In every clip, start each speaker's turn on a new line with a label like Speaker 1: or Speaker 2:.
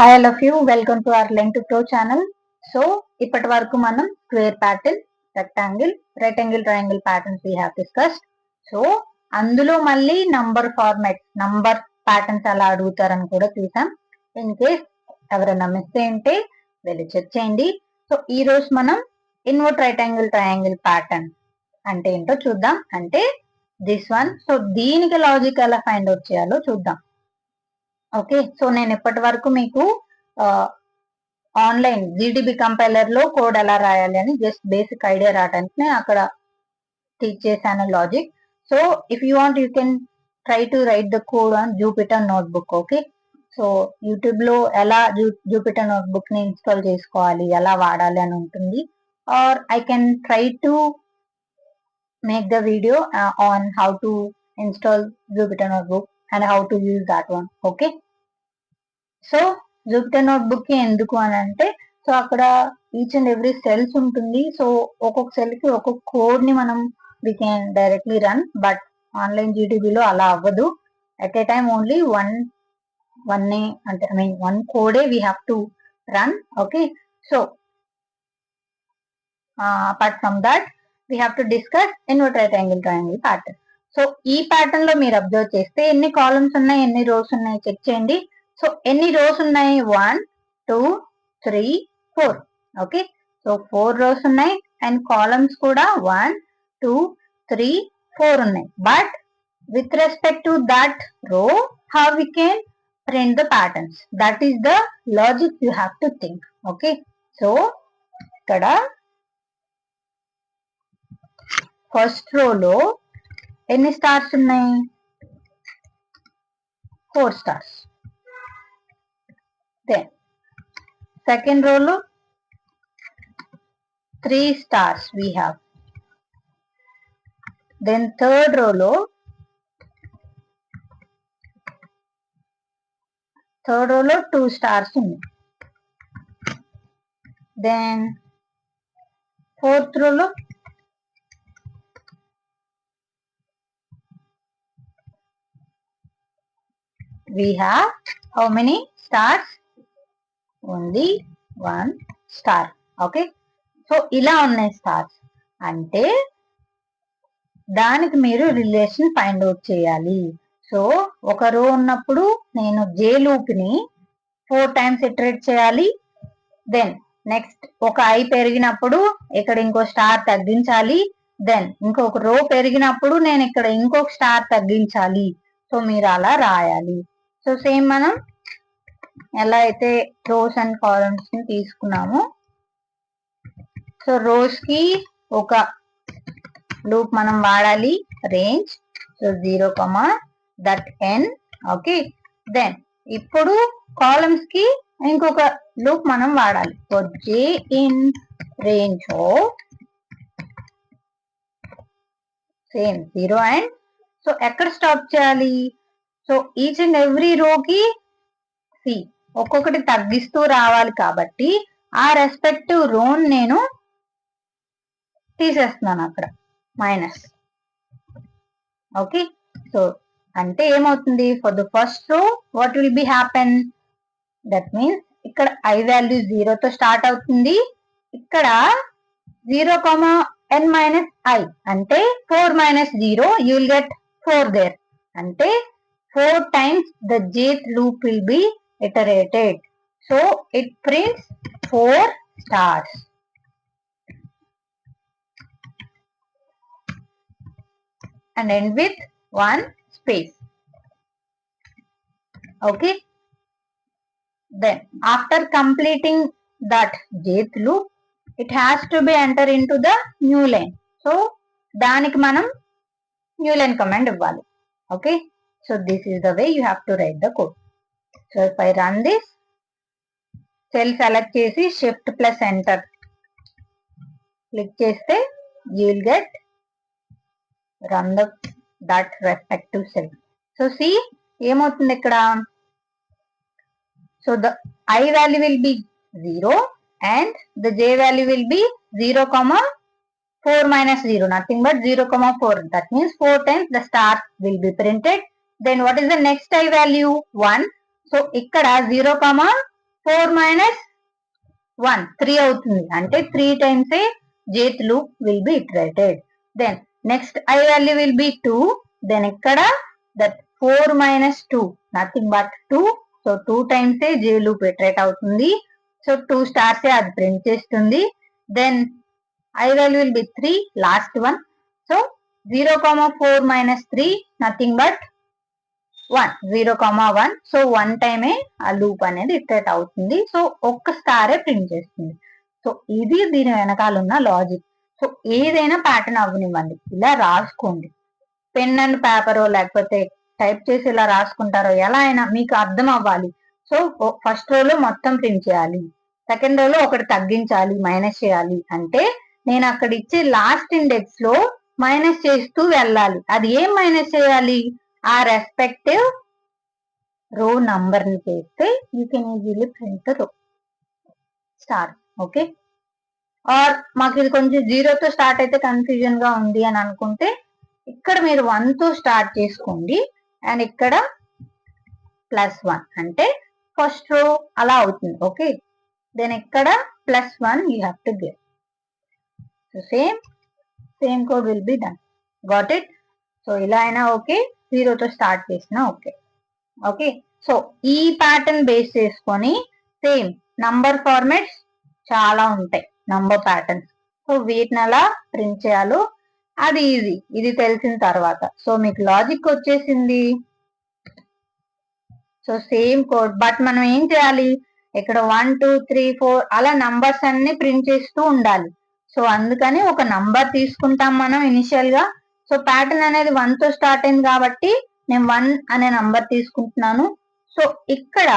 Speaker 1: Hi all of you, welcome to our learn to pro channel. So ఇప్పటి వరకు మనం square pattern, rectangle, rectangle, triangle patterns we have discussed. So అందులో మళ్ళీ number format, number patterns ఎలా అడుగుతారని కూడా చూసాం. ఇన్ కేస్ ఎవరైనా మిస్ అయింటే వెళ్ళి చెక్ చేయండి. సో ఈ రోజు మనం invert right angle triangle pattern అంటే ఏంటో చూద్దాం. అంటే దిస్ వన్. సో దీనికి లాజిక్ ఎలా ఫైండ్ అవుట్ చేయాలో చూద్దాం. ఓకే, సో నేను ఇప్పటి వరకు మీకు ఆన్లైన్ జీడిబి కంపైలర్ లో కోడ్ ఎలా రాయాలి అని జస్ట్ బేసిక్ ఐడియా రావడానికి అక్కడ టీచ్ చేశాను logic. So if you want you can try to right the code on Jupiter notebook. Okay, so YouTube లో ఎలా జూపిటర్ నోట్బుక్ ని ఇన్స్టాల్ చేసుకోవాలి, ఎలా వాడాలి అని ఉంటుంది. Or I can try to make the video on how to install Jupyter notebook and how to use that one. Okay, so Jupyter notebook కి ఎందుకు అని అంటే, సో అక్కడ ఈచ్ అండ్ ఎవ్రీ సెల్స్ ఉంటుంది. సో ఒక్కొక్క సెల్ కి ఒక్కొక్క code ని మనం we can directly run. But online జీటీబీలో అలా అవ్వదు. At a time only one అంటే ఐ మీన్ వన్ కోడే we have to run. Okay, so apart from that we have to discuss invert right angle triangle pattern. So ఈ pattern లో మీరు observe చేస్తే ఎన్ని కాలమ్స్ ఉన్నాయి, ఎన్ని రోస్ ఉన్నాయి చెక్ చేయండి. సో ఎన్ని రోస్ ఉన్నాయి? 1 2 3 4. ఓకే, సో 4 రోస్ ఉన్నాయి అండ్ కాలమ్స్ కూడా 1 2 3 4 ఉన్నాయి. But with respect to that row how we can print the patterns, that is the logic you have to think. Okay, so ఇక్కడ first రోలో ఎన్ని stars ఉన్నాయి? 4 stars. Then second రోలో 3 stars we have. Then third రోలో 2 stars ఉన్నాయి. Then fourth రోలో we have how many stars? Only 1 star. Okay, so ఇలా ఉన్నాయి స్టార్స్. అంటే దానికి మీరు రిలేషన్ ఫైండ్ అవుట్ చేయాలి. సో ఒక రో ఉన్నప్పుడు నేను జే లూప్ ని 4 టైమ్స్ ఇటరేట్ చేయాలి. దెన్ నెక్స్ట్ ఒక ఐ పెరిగినప్పుడు ఇక్కడ ఇంకో స్టార్ తగ్గించాలి. దెన్ ఇంకొక రో పెరిగినప్పుడు నేను ఇక్కడ ఇంకొక స్టార్ తగ్గించాలి. సో మీరు అలా రాయాలి. సో సేమ్ మనం ఎలా అయితే రోస్ అండ్ కాలమ్స్ ని తీసుకున్నామో, సో రోస్ కి ఒక లూప్ మనం వాడాలి, range. So 0, that n. Okay, then ఇప్పుడు కాలమ్స్ కి ఇంకొక లూప్ మనం వాడాలి. So j in range of same 0 and. So ఎక్కడ స్టాప్ చేయాలి? సో ఈచ్ అండ్ ఎవ్రీ రోకి ఒక్కొక్కటి తగ్గిస్తూ రావాలి కాబట్టి ఆ రెస్పెక్టివ్ రోన్ నేను తీసేస్తున్నాను అక్కడ మైనస్. ఓకే, సో అంటే ఏమవుతుంది? For the first row what will be happen? That means ఇక్కడ ఐ వాల్యూ 0 తో స్టార్ట్ అవుతుంది. ఇక్కడ 0, n మైనస్ ఐ అంటే 4 minus 0 you will get 4 there. అంటే 4 times the jth loop will be iterated. So it prints 4 stars. And end with 1 space. Okay. Then after completing that jth loop, it has to be enter into the new line. So దానికి మనం new line command ఇవ్వాలి. Okay. So this is the way you have to write the code. So if I run this, cell select chesi shift plus enter click cheste, you will get run that respective cell. So see ఏమవుతుంది ఇక్కడ? So the I value will be 0 and the j value will be 0, 4 minus 0, nothing but 0, 4. That means 4 times the star will be printed. Then what is the next I value? 1. So ikkada 0, 4 minus 1 3 అవుతుంది. అంటే 3 times a jth loop will be iterated. Then next I value will be 2. Then ఇక్కడ that 4 minus 2 nothing but 2. So 2 times a j loop iterate అవుతుంది. So 2 stars అది print చేస్తుంది. Then I value will be 3 last one. So 0,4 minus 3 nothing but 1 0,1. So 1 టైమే ఆ loop అనేది iterate అవుతుంది. So ఒక్క స్టారే print చేస్తుంది. సో ఇది దీని వెనకాల ఉన్న లాజిక్. సో ఏదైనా ప్యాటర్న్ అవ్వనివ్వండి, ఇలా రాసుకోండి. పెన్ అండ్ పేపర్ లేకపోతే టైప్ చేసి ఇలా రాసుకుంటారో ఎలా అయినా మీకు అర్థం అవ్వాలి. సో ఫస్ట్ రోలో మొత్తం ప్రింట్ చేయాలి, సెకండ్ రోలో ఒకటి తగ్గించాలి, మైనస్ చేయాలి. అంటే నేను అక్కడ ఇచ్చే లాస్ట్ ఇండెక్స్ లో మైనస్ చేస్తూ వెళ్ళాలి. అది ఏం మైనస్ చేయాలి? ఆ రెస్పెక్టివ్ రో నంబర్ ని చేస్తే you can easily print the రో స్టార్. ఓకే, ఆర్ మాకు ఇది కొంచెం 0తో స్టార్ట్ అయితే కన్ఫ్యూజన్ గా ఉంది అని అనుకుంటే ఇక్కడ మీరు 1తో స్టార్ట్ చేసుకోండి అండ్ ఇక్కడ +1 అంటే ఫస్ట్ రో అలా అవుతుంది. ఓకే, దెన్ ఇక్కడ +1 you have to give. So same code will be done. Got it? So ఇలా అయినా ఓకే, 0తో స్టార్ట్ చేసినా ఓకే. ఓకే, సో ఈ ప్యాటర్న్ బేస్ చేసుకొని సేమ్ నంబర్ ఫార్మాట్స్ చాలా ఉంటాయి, నంబర్ ప్యాటర్న్స్. సో వీటిని అలా ప్రింట్ చేయాలో అది ఈజీ, ఇది తెలిసిన తర్వాత. సో మీకు లాజిక్ వచ్చేసింది. సో సేమ్ కోడ్, బట్ మనం ఏం చేయాలి, ఇక్కడ 1 2 3 4 అలా నంబర్స్ అన్ని ప్రింట్ చేస్తూ ఉండాలి. సో అందుకని ఒక నంబర్ తీసుకుంటాం మనం ఇనిషియల్ గా. సో ప్యాటర్న్ అనేది 1తో స్టార్ట్ అయింది కాబట్టి నేను 1 అనే నంబర్ తీసుకుంటున్నాను. సో ఇక్కడ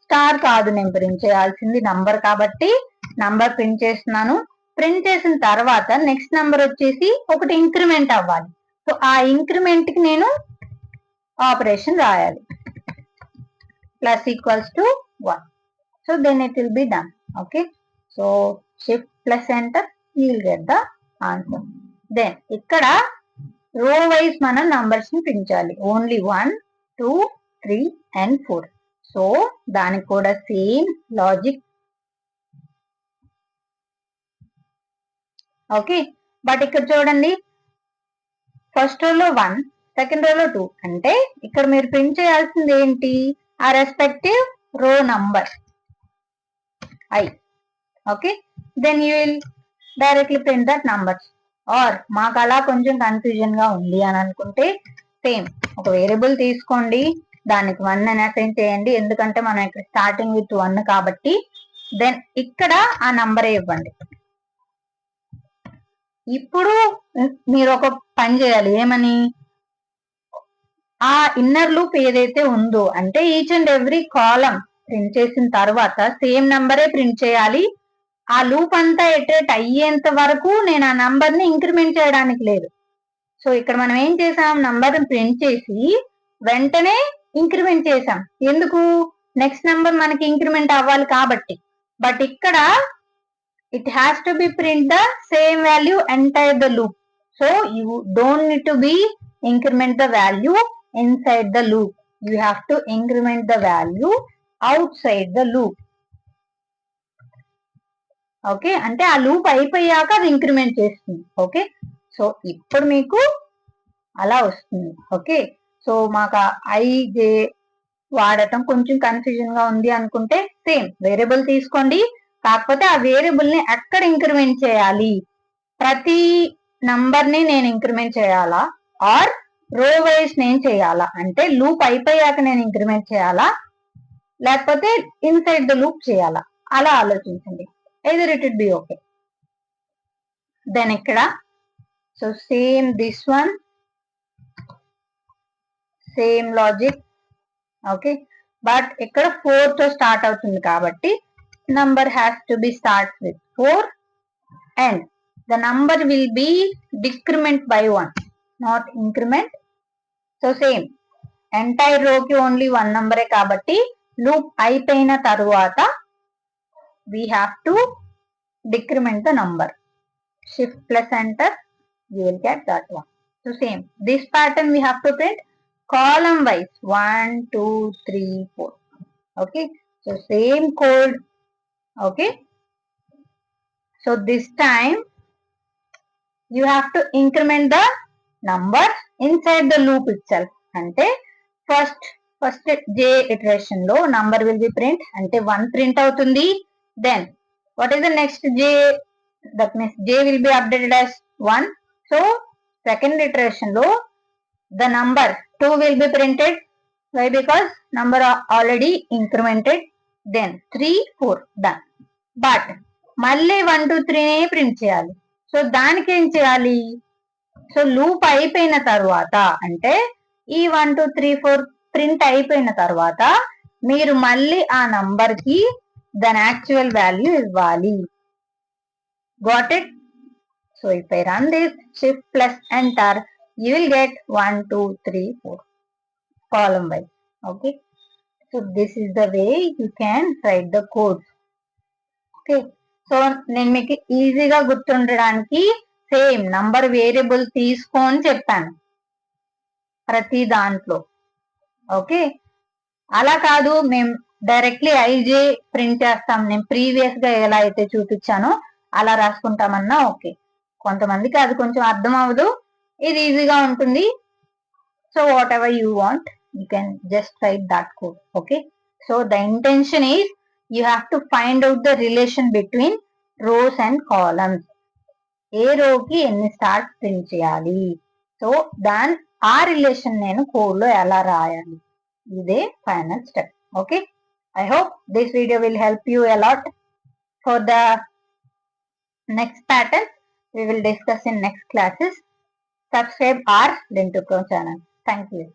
Speaker 1: స్టార్ కాదు నేను ప్రింట్ చేయాల్సింది, నంబర్ కాబట్టి నంబర్ ప్రింట్ చేస్తున్నాను. ప్రింట్ చేసిన తర్వాత నెక్స్ట్ నంబర్ వచ్చేసి ఒకటి ఇంక్రిమెంట్ అవ్వాలి. సో ఆ ఇంక్రిమెంట్ కి నేను ఆపరేషన్ రాయాలి, +=1. So then it will be done. Okay, so shift plus enter, you will get the answer. Then ఇక్కడ రో వైజ్ మనం నంబర్స్ ని ప్రింట్ చేయాలి, ఓన్లీ 1 2 3 and 4. సో దానికి కూడా సేమ్ లాజిక్. ఓకే, బట్ ఇక్కడ చూడండి, ఫస్ట్ రోలో 1, సెకండ్ రోలో 2 అంటే ఇక్కడ మీరు ప్రింట్ చేయాల్సింది ఏంటి, ఆ respective row number I. Okay, then you will directly print that numbers. Or మాకు అలా కొంచెం కన్ఫ్యూజన్ గా ఉంది అని అనుకుంటే సేమ్ ఒక వేరియబుల్ తీసుకోండి, దానికి 1 అని అసైన్ చేయండి, ఎందుకంటే మనం ఇక్కడ స్టార్టింగ్ విత్ 1 కాబట్టి. దెన్ ఇక్కడ ఆ నంబరే ఇవ్వండి. ఇప్పుడు మీరు ఒక పని చేయాలి, ఏమని, ఆ ఇన్నర్ లూప్ ఏదైతే ఉందో అంటే each and every column print చేసిన తర్వాత సేమ్ నంబరే ప్రింట్ చేయాలి. ఆ లూప్ అంతా ఇటరేట్ అయ్యేంత వరకు నేను ఆ నంబర్ ని ఇంక్రిమెంట్ చేయడానికి లేదు. సో ఇక్కడ మనం ఏం చేసాం, నంబర్ ప్రింట్ చేసి వెంటనే ఇంక్రిమెంట్ చేసాం. ఎందుకు, నెక్స్ట్ నంబర్ మనకి ఇంక్రిమెంట్ అవ్వాలి కాబట్టి. బట్ ఇక్కడ it has to be print the same value entire the loop. So you don't need to be increment the value inside the loop. You have to increment the value outside the loop. Okay, అంటే ఆ loop అయిపోయాక అది increment చేస్తుంది. Okay, so ఇప్పుడు మీకు అలా వస్తుంది. Okay, so మాకు IJ వాడటం కొంచెం కన్ఫ్యూజన్ గా ఉంది అనుకుంటే సేమ్ వేరియబుల్ తీసుకోండి, కాకపోతే ఆ వేరియబుల్ ని ఎక్కడ ఇంక్రిమెంట్ చేయాలి, ప్రతి నంబర్ ని నేను ఇంక్రిమెంట్ చేయాలా ఆర్ రో వైజ్ నేను చేయాలా, అంటే లూప్ అయిపోయాక నేను ఇంక్రిమెంట్ చేయాలా లేకపోతే ఇన్సైడ్ ద లూప్ చేయాలా, అలా ఆలోచించండి. either it would be okay. Then ఇక్కడ so same this one, same logic. okay, but ఇక్కడ 4 తో స్టార్ట్ అవుతుంది కాబట్టి number has to be start with 4 and the number will be decrement by 1, not increment. So same entire row కి only 1 number కాబట్టి loop అయిపోయిన తరువాత we have to decrement the number. Shift plus enter, you will get that one. So same this pattern we have to print column wise 1 2 3 4. okay, So same code. Okay. So this time you have to increment the number inside the loop itself. Ante first j iteration lo number will be print, ante 1 print avutundi. Then what is the next j? That means j will be updated as 1. So second iteration lo the number 2 will be printed. Why? Because number are already incremented. Then 3 4 done. But మళ్ళీ 1 2 3 print చేయాలి. So దానికి ఏం చేయాలి? So loop అయిపోయిన తర్వాత, అంటే ఈ 1 2 3 4 print అయిపోయిన తర్వాత మీరు మళ్ళీ ఆ నంబర్ కి దాని యాక్చువల్ వాల్యూ ఇవ్వాలి. Got it? So if I run this shift plus enter, you will get 1 2 3 4 column wise. Okay, so this is the way you can write the code. Okay, so నేను మీకు ఈజీగా గుర్తుండడానికి same number variable తీసుకొని చెప్పాను ప్రతి దాంట్లో. Okay, అలా కాదు మేము డైరెక్ట్లీ ఐజే ప్రింట్ చేస్తాం, నేను ప్రీవియస్ గా ఎలా అయితే చూపించానో అలా రాసుకుంటామన్నా ఓకే. కొంతమందికి అది కొంచెం అర్థం అవ్వదు, ఇది ఈజీగా ఉంటుంది. So what ever you want, you can just write that code. Okay, so the intention is you have to find out the relation between rows and columns. ఏ రో కి ఎన్ని స్టార్స్ ప్రింట్ చేయాలి, సో దాని ఆ రిలేషన్ నేను code లో ఎలా రాయాలి, ఇదే final step. Okay, I hope this video will help you a lot. For the next pattern we will discuss in next classes. Subscribe our Lintu Pro channel. Thank you.